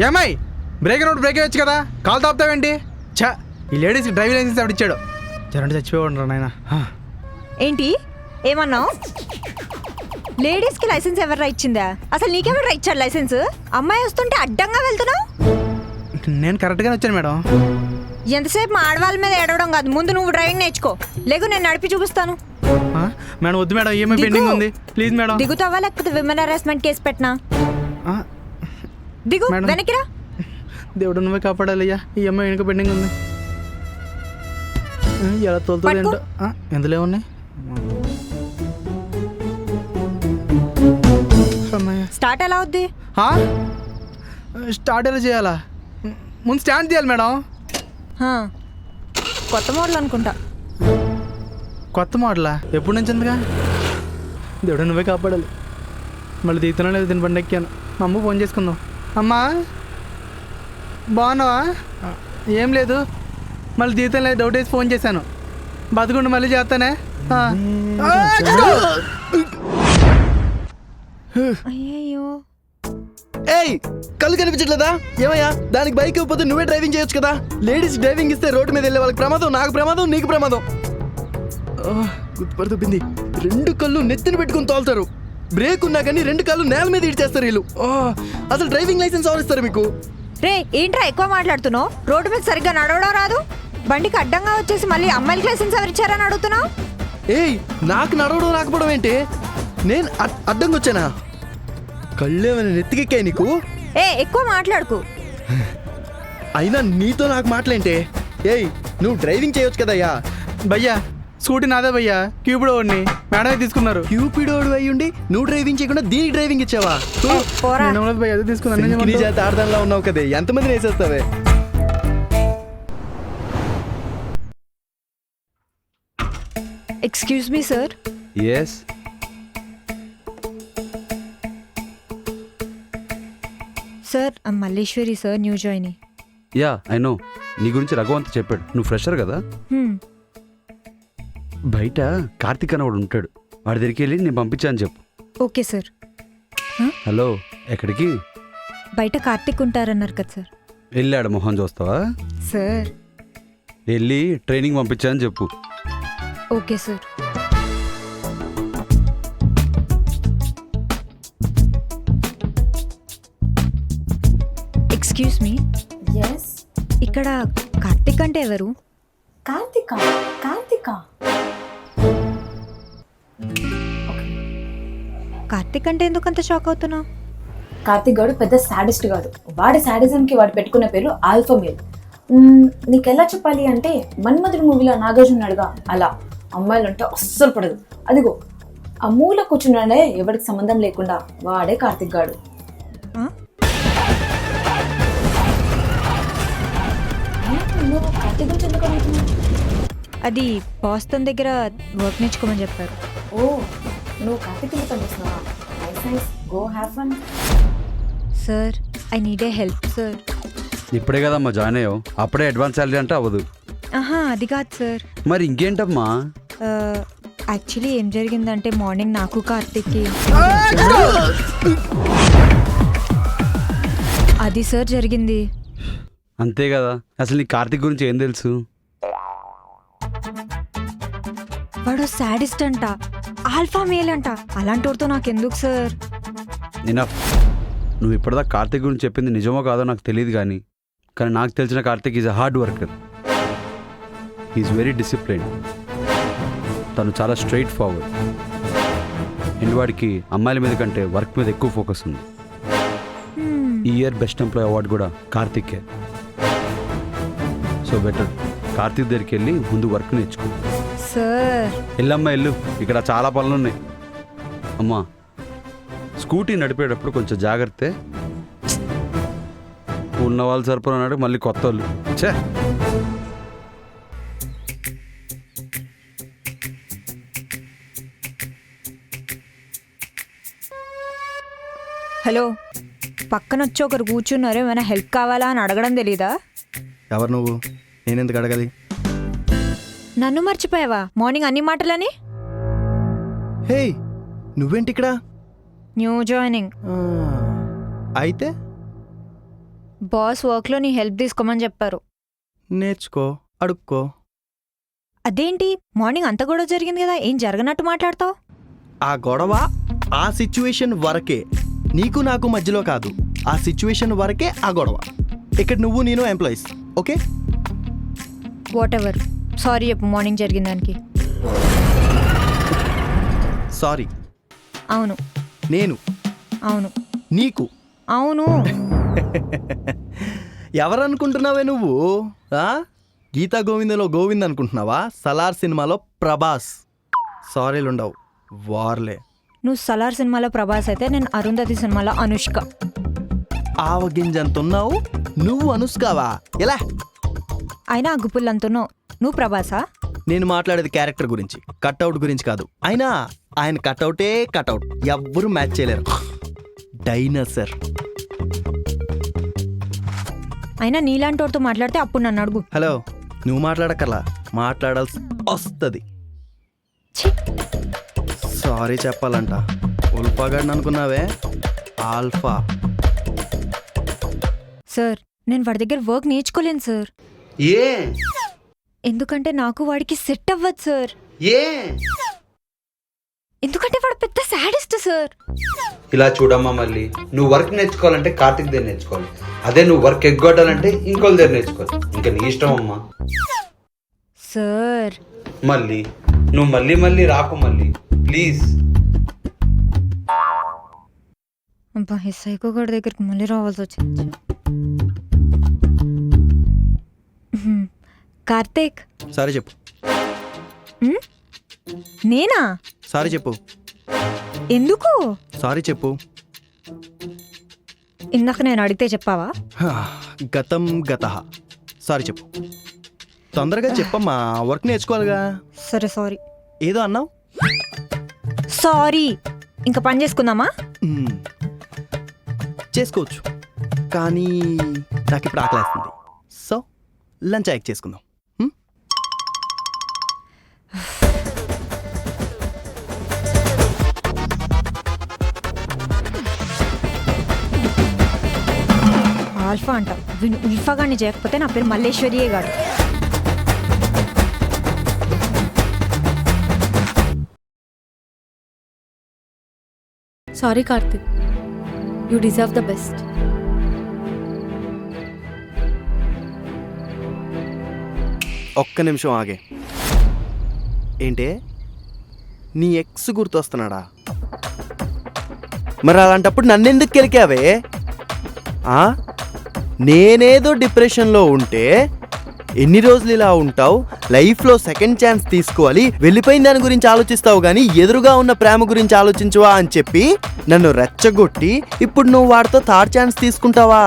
ఏమై break road break వేయచ్చు కదా, కాల్ తాపుతావేంటి? ఛా, ఈ లేడీస్కి డ్రైవింగ్ లైసెన్స్ ఎవడు ఇచ్చాడు? జరంటే చచ్చిపోయి నాయన. ఏంటి ఏమన్నావు? లేడీస్కి లైసెన్స్ ఎవరు ఇచ్చిందా? అసలు నీకెవరు ఇచ్చాడు లైసెన్స్? అమ్మాయి వస్తుంటే అడ్డంగా వెళ్తున్నావు. నేను కరెక్ట్గానే వచ్చాను మేడం. ఎంతసేపు మా ఆడవాళ్ళ మీద ఏడవడం కాదు, ముందు నువ్వు డ్రైవింగ్ నేర్చుకో. లేకు నేను నడిపి చూపిస్తాను. మేడం వద్దు మేడం, ఏమై పెండింగ్ ఉంది, ప్లీజ్ మేడం. దిగుతావా లేకపోతే విమెన్ హరాస్మెంట్ కేసు పెట్టినా? దిగు, వెనక్కిరా. దేవుడు నువ్వే కాపాడాలయ్యా, ఈ అమ్మాయి వెనుక పెండింగ్ ఉంది. ఎలా తోలుతుంది ఏంటో. ఎందులో ఉన్నాయి? స్టార్ట్ ఎలా అవుద్ది? స్టార్ట్ ఎలా చేయాలా? ముందు స్టాండ్ చేయాలి మేడం. కొత్త మోడల్ అనుకుంటా. కొత్త మోడలా? ఎప్పుడు నుంచి ఉందిగా? దేవుడు నువ్వే కాపాడాలి. మళ్ళీ దిగుతున్నా లేదు, దీని బండి ఎక్కాను. మా అమ్మ ఫోన్ చేసుకుందాం. అమ్మా బాగున్నావా? ఏం లేదు, మళ్ళీ దిగుతాను లేదు, డౌట్ వేసి ఫోన్ చేశాను. బతుకుండు మళ్ళీ చేస్తానే. అయ్యో, ఏయ్ కళ్ళు కనిపించట్లేదా? ఏమయ్యా, దానికి బైక్ ఇవ్వకపోతే నువ్వే డ్రైవింగ్ చేయొచ్చు కదా. లేడీస్ డ్రైవింగ్ ఇస్తే రోడ్డు మీద వెళ్ళే వాళ్ళకి ప్రమాదం, నాకు ప్రమాదం, నీకు ప్రమాదం. గుర్తుపడుతుంది. 2 కళ్ళు నెత్తిన పెట్టుకుని తోలుతారు. బ్రేక్ ఉన్నా కానీ 2 కాళ్ళు నేల మీద ఇడిచేస్తారు వీళ్ళు. అసలు డ్రైవింగ్ లైసెన్స్ ఎవరు ఇస్తారు మీకు? రే ఏంట్రా ఎక్కువ మాట్లాడుతున్నావు? రోడ్డు మీద సరిగ్గా నడవడం రాదు, బండికి అడ్డంగా వచ్చేసి మళ్ళీ అమ్మాయిలకి లైసెన్స్ ఎవరు ఇచ్చారని అడుగుతున్నావు? ఏయ్ నాకు నడవడం రాకపోవడం ఏంటి? నేను అడ్డంగా వచ్చానా? కళ్ళేమైనా నెత్తికెక్కాయి నీకు? ఎక్కువ మాట్లాడుకు. అయినా నీతో నాకు మాటలేంటే? ఏయ్ నువ్వు డ్రైవింగ్ చేయొచ్చు కదయ్యా. భయ్యా స్కూటీ నాదే భయ్యా, క్యూపిడో వాడిని మేడమే తీసుకున్నారు. క్యూపిడోడు అయ్యుండి నువ్వు డ్రైవింగ్ చేయకుండా దీనికి డ్రైవింగ్ ఇచ్చావా? భయ్యా అదే తీసుకున్నాను. నీ చేత ఆడదానిలా ఉన్నావు కదే, ఎంతమందిని వేసేస్తావే? Excuse me sir. Yes. Sir Malleswari sir, new joining. Yeah I know, నీ గురించి రఘువంత్ చెప్పాడు. నువ్వు ఫ్రెషర్ కదా? బయట కార్తీక్ అని వాడు ఉంటాడు, వాడి దగ్గరికి వెళ్ళి నేను పంపించాను చెప్పు. Okay sir. హలో, ఎక్కడికి? బయట కార్తీక్ ఉంటారన్నారు కదా సార్. వెళ్ళాడు మొహం చూస్తావా? సార్ వెళ్ళి ట్రైనింగ్ పంపించాను చెప్పు. Okay sir. Excuse me. Yes. ఇక్కడ కార్తిక్ అంటే ఎవరు? కార్తిక. కార్తిక్ అంటే ఎందుకు అంత షాక్ అవుతున్నావు? కార్తిక్ గాడు పెద్ద సాడిస్ట్ గాడు. వాడి సాడిజంకి వాడు పెట్టుకున్న పేరు ఆల్ఫా మేల్. నీకెలా చెప్పాలి అంటే, మన్మధుడు మూవీలో నాగార్జున అడుగా అలా అమ్మాయిలు అంటే అస్సలు పడదు. అదిగో ఆ మూల కూర్చున్నాడే, ఎవరికి సంబంధం లేకుండా, వాడే కార్తిక్ గాడు. కార్తిక్ గురించి ఎందుకు అడుగుతున్నావు? అది బాస్టన్ దగ్గర వర్క్ నేర్చుకోమని చెప్పారు. ఓ, నువ్వు కార్తిక్ కింద పనిచేస్తున్నావా? Nice, go have fun. Sir I need a help sir. ఇప్పుడే కదమ్మా జాయిన్ అయ్యావు, అప్పుడే అడ్వాన్స్ శాలరీ అంటే అవ్వదు. అది కాదు సార్. మరి ఇంకేంటమ్మా? యాక్చువల్లీ ఏం జరిగిందంటే, మార్నింగ్ నాకు కార్తిక్కి అది సార్ జరిగింది. అంతే కదా. అసలు నీ కార్తీక్ గురించి ఏం తెలుసు? వాడు సాడిస్ట్ అంట, ఆల్ఫా మేల్ అంట. అలాంటి వాడితో నాకెందుకు సార్? నువ్వు ఇప్పటిదాకా కార్తీక్ గురించి చెప్పింది నిజమో కాదో నాకు తెలియదు, కానీ నాకు తెలిసిన Karthik is a hard worker. Is very discipline. తను చాలా స్ట్రైట్ ఫార్వర్డ్. అండ్ వాడికి అమ్మాయిల మీద కంటే వర్క్ మీద ఎక్కువ ఫోకస్ ఉంది. ఈ ఇయర్ బెస్ట్ ఎంప్లాయ్ అవార్డు కూడా కార్తీకే. సో బెటర్ కార్తీక్ దగ్గరికి వెళ్ళి ముందు వర్క్ నేర్చుకో. సార్ వెళ్ళమ్మా వెళ్ళు, ఇక్కడ చాలా పనులు ఉన్నాయి. అమ్మా స్కూటీ నడిపేటప్పుడు కొంచెం జాగ్రత్త. ఉన్న వాళ్ళు సరిపోయినాడు, మళ్ళీ కొత్త వాళ్ళు. ఛే, హలో, పక్కన వచ్చి ఒకరు కూర్చున్నారు, ఏమైనా హెల్ప్ కావాలా అని అడగడం తెలీదా? ఎవరు నువ్వు? నేనెందుకు అడగాలి? నన్ను మర్చిపోయావా మార్నింగ్ అన్ని మాటలని? హే నువ్వేంటి ఇక్కడ? New joining. అయితే బాస్ వర్క్లో నీ హెల్ప్ తీసుకోమని చెప్పారు. నేర్చుకో, అడుక్కో. అదేంటి మార్నింగ్ అంత గొడవ జరిగింది కదా, ఏం జరగనట్టు మాట్లాడతావు? ఆ గొడవ ఆ సిచ్యువేషన్ వరకే, నీకు నాకు మధ్యలో కాదు. ఆ సిచ్యువేషన్ వరకే ఆ గొడవ. ఇక్కడ నువ్వు నేను employees, okay? What ever. Sorry చెప్పు మార్నింగ్ జరిగిన దానికి. సారీ. అవును. నేను అవును. నీకు అవును. ఎవరనుకుంటున్నావే నువ్వు? గీతా గోవిందలో గోవింద్ అనుకుంటున్నావా? సలార్ సినిమాలో ప్రభాస్. సారీలుండవు, వార్లే. నువ్వు సలార్ సినిమాలో ప్రభాస్ అయితే నేను అరుంధతి సినిమాలో అనుష్క. ఆవగింజంతున్నావు, నువ్వు అనుష్కావా? ఎలా? అయినా ఆ గుప్పులు అంటున్నావు, నువ్వు ప్రభాసా? నేను మాట్లాడేది క్యారెక్టర్ గురించి, కట్అవుట్ గురించి కాదు. అయినా ఆయన కట్అవుటే కట్అవుట్, ఎవ్వరూ మ్యాచ్ చేయలేరు. డైనోసర్. అయినా నీలాంటి వాడితో మాట్లాడితే అప్పుడు నన్ను అడుగు. హలో, నువ్వు మాట్లాడక్కర్లా, మాట్లాడాల్సి వస్తుంది. సారీ చెప్పాలంట. ఉల్ఫాగాడిని అనుకున్నావే, ఆల్ఫా. సార్ నేను వాడి దగ్గర వర్క్ నేర్చుకోలేను సార్. ఏ ఎందుకంటే నాకు వాడికి సెట్ అవ్వదు సార్. ఏ ఎందుకంటే వాడు పెద్ద సాడిస్ట్ సార్. ఇలా చూడమ్మా, మళ్ళీ నువ్వు వర్క్ నేర్చుకోవాలంటే కార్తిక్ దగ్గర నేర్చుకోవాలి. అదే నువ్వు వర్క్ ఎగ్గొట్టాలంటే ఇంకోళ్ళ దగ్గర నేర్చుకోవాలి. ఇంకా నీ ఇష్టం అమ్మా. సార్ మళ్ళీ నువ్వు మళ్ళీ మళ్ళీ రాకు మళ్ళీ, ప్లీజ్. అబ్బా ఈ సైకో గారి దగ్గరికి మళ్ళీ రావాల్సి వచ్చింది. కార్తీక్. సారీ చెప్పు. నేనా? సారీ చెప్పు. ఎందుకు? సారీ చెప్పు. ఇందాక నేను అడిగితే చెప్పావా? గతం గతః. సారీ చెప్పు. తొందరగా చెప్పమ్మా, వర్క్ నేర్చుకోవాలిగా. సరే సారీ. ఏదో అన్నావు. సారీ. ఇంకా పని చేసుకుందామా? చేసుకోవచ్చు, కానీ నాకు ఇప్పుడు ఆకలేస్తుంది. సో లంచ్ యాక్ చేసుకుందాం. ఆల్ఫా అంట, వీళ్ళు ఉల్ఫాగాన్ని చేయకపోతే నా పేరు మల్లేశ్వరియే కాదు. Sorry Karthik, you deserve the best. ఒక్క నిమిషం ఆగే. ఏంటే, నీ ఎక్స్ గుర్తొస్తున్నాడా? మరి అలాంటప్పుడు నన్నెందుకు కెలికావే? నేనేదో డిప్రెషన్లో ఉంటే ఎన్ని రోజులు ఇలా ఉంటావు? లైఫ్లో సెకండ్ ఛాన్స్ తీసుకోవాలి, వెళ్ళిపోయిన దాని గురించి ఆలోచిస్తావు కానీ ఎదురుగా ఉన్న ప్రేమ గురించి ఆలోచించవా అని చెప్పి నన్ను రెచ్చగొట్టి ఇప్పుడు నువ్వు వాడితో థర్డ్ ఛాన్స్ తీసుకుంటావా?